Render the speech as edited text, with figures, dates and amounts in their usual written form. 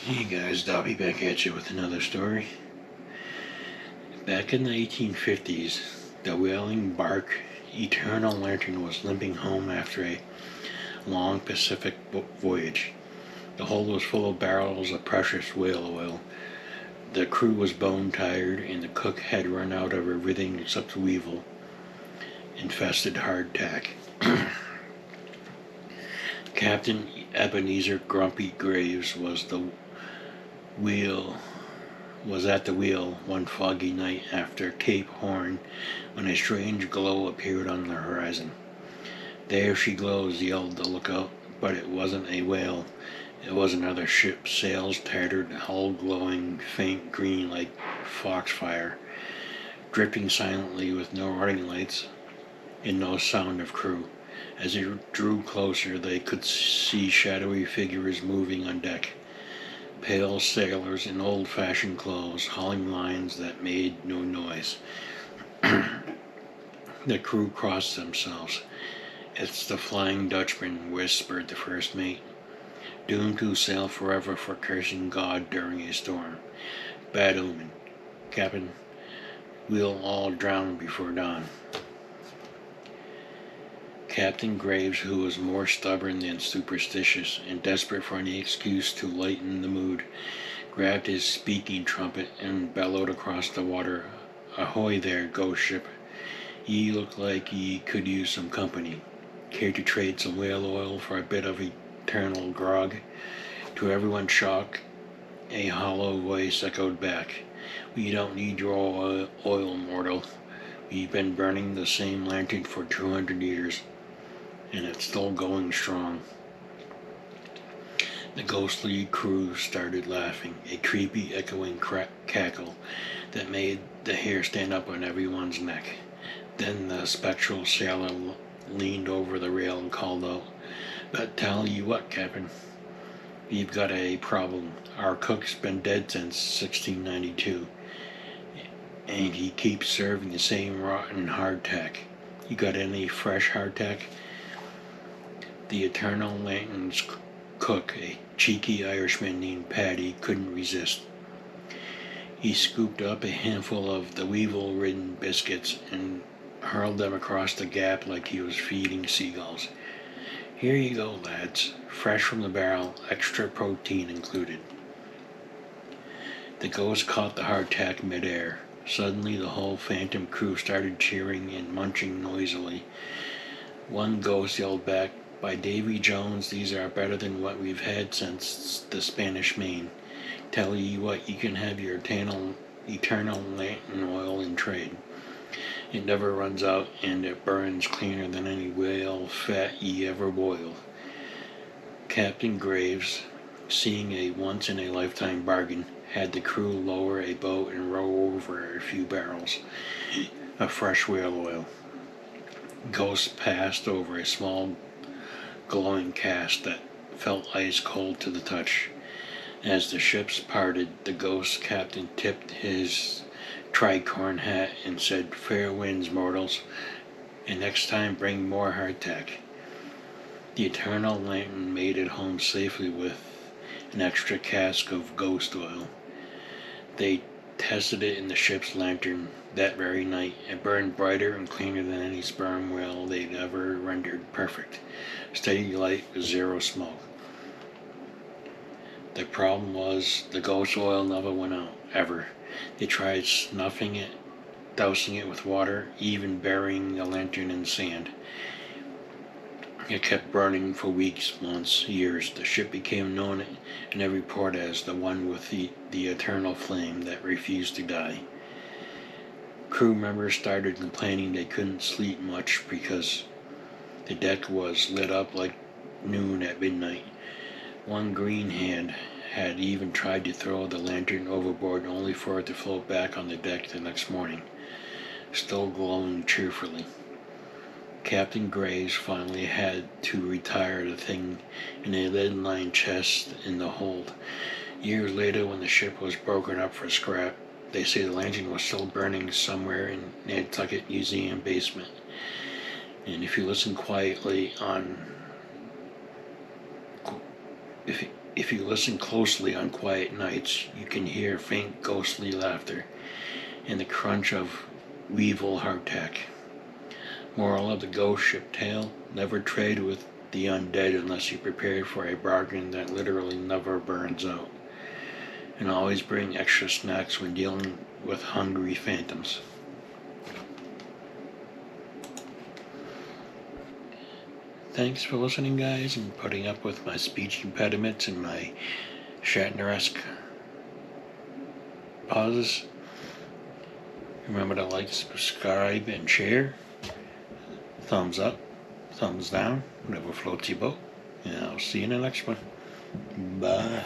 Hey guys, Dobby back at you with another story. Back in the 1850s, the whaling bark Eternal Lantern was limping home after a long Pacific voyage. The hold was full of barrels of precious whale oil. The crew was bone tired, and the cook had run out of everything except weevil infested hardtack. Captain Ebenezer Grumpy Graves wheel was at the wheel one foggy night after Cape Horn when a strange glow appeared on the horizon. "There she glows," yelled the lookout, but it wasn't a whale. It was another ship, sails tattered, hull glowing faint green like foxfire, drifting silently with no running lights and no sound of crew. As it drew closer, they could see shadowy figures moving on deck. Pale sailors in old-fashioned clothes, hauling lines that made no noise. The crew crossed themselves. "It's the Flying Dutchman," whispered the first mate, "doomed to sail forever for cursing God during a storm. Bad omen, Captain. We'll all drown before dawn." Captain Graves, who was more stubborn than superstitious, and desperate for any excuse to lighten the mood, grabbed his speaking trumpet and bellowed across the water, "Ahoy there, ghost ship. Ye look like ye could use some company. Care to trade some whale oil for a bit of eternal grog?" To everyone's shock, a hollow voice echoed back, "We don't need your oil, mortal. We've been burning the same lantern for 200 years, and it's still going strong." The ghostly crew started laughing, a creepy, echoing cackle that made the hair stand up on everyone's neck. Then the spectral sailor leaned over the rail and called out, "But tell you what, Captain, we've got a problem. Our cook's been dead since 1692, and he keeps serving the same rotten hardtack. You got any fresh hardtack?" The Eternal Lantern's cook, a cheeky Irishman named Paddy, couldn't resist. He scooped up a handful of the weevil-ridden biscuits and hurled them across the gap like he was feeding seagulls. "Here you go, lads. Fresh from the barrel, extra protein included." The ghost caught the hardtack midair. Suddenly the whole phantom crew started cheering and munching noisily. One ghost yelled back, "By Davy Jones, these are better than what we've had since the Spanish Main. Tell ye what, you can have your eternal lantern oil in trade. It never runs out, and it burns cleaner than any whale fat ye ever boiled." Captain Graves, seeing a once-in-a-lifetime bargain, had the crew lower a boat and row over a few barrels of fresh whale oil. Ghosts passed over a small glowing cask that felt ice cold to the touch. As the ships parted, the ghost captain tipped his tricorn hat and said, "Fair winds, mortals, and next time bring more hardtack." The Eternal Lantern made it home safely with an extra cask of ghost oil. They tested it in the ship's lantern that very night. It burned brighter and cleaner than any sperm whale they'd ever rendered perfect. Steady light with zero smoke. The problem was the ghost oil never went out, ever. They tried snuffing it, dousing it with water, even burying the lantern in sand. It kept burning for weeks, months, years. The ship became known in every port as the one with the eternal flame that refused to die. Crew members started complaining they couldn't sleep much because the deck was lit up like noon at midnight. One green hand had even tried to throw the lantern overboard only for it to float back on the deck the next morning, still glowing cheerfully. Captain Graves finally had to retire the thing in a lead-lined chest in the hold. Years later, when the ship was broken up for scrap, they say the lantern was still burning somewhere in Nantucket Museum basement. And if you listen quietly on, if If you listen closely on quiet nights, you can hear faint ghostly laughter and the crunch of weevil hardtack. Moral of the ghost ship tale: never trade with the undead unless you're prepared for a bargain that literally never burns out. And always bring extra snacks when dealing with hungry phantoms. Thanks for listening, guys, and putting up with my speech impediments and my Shatner-esque pauses. Remember to like, subscribe, and share. Thumbs up, thumbs down, whatever floats your boat. And I'll see you in the next one. Bye.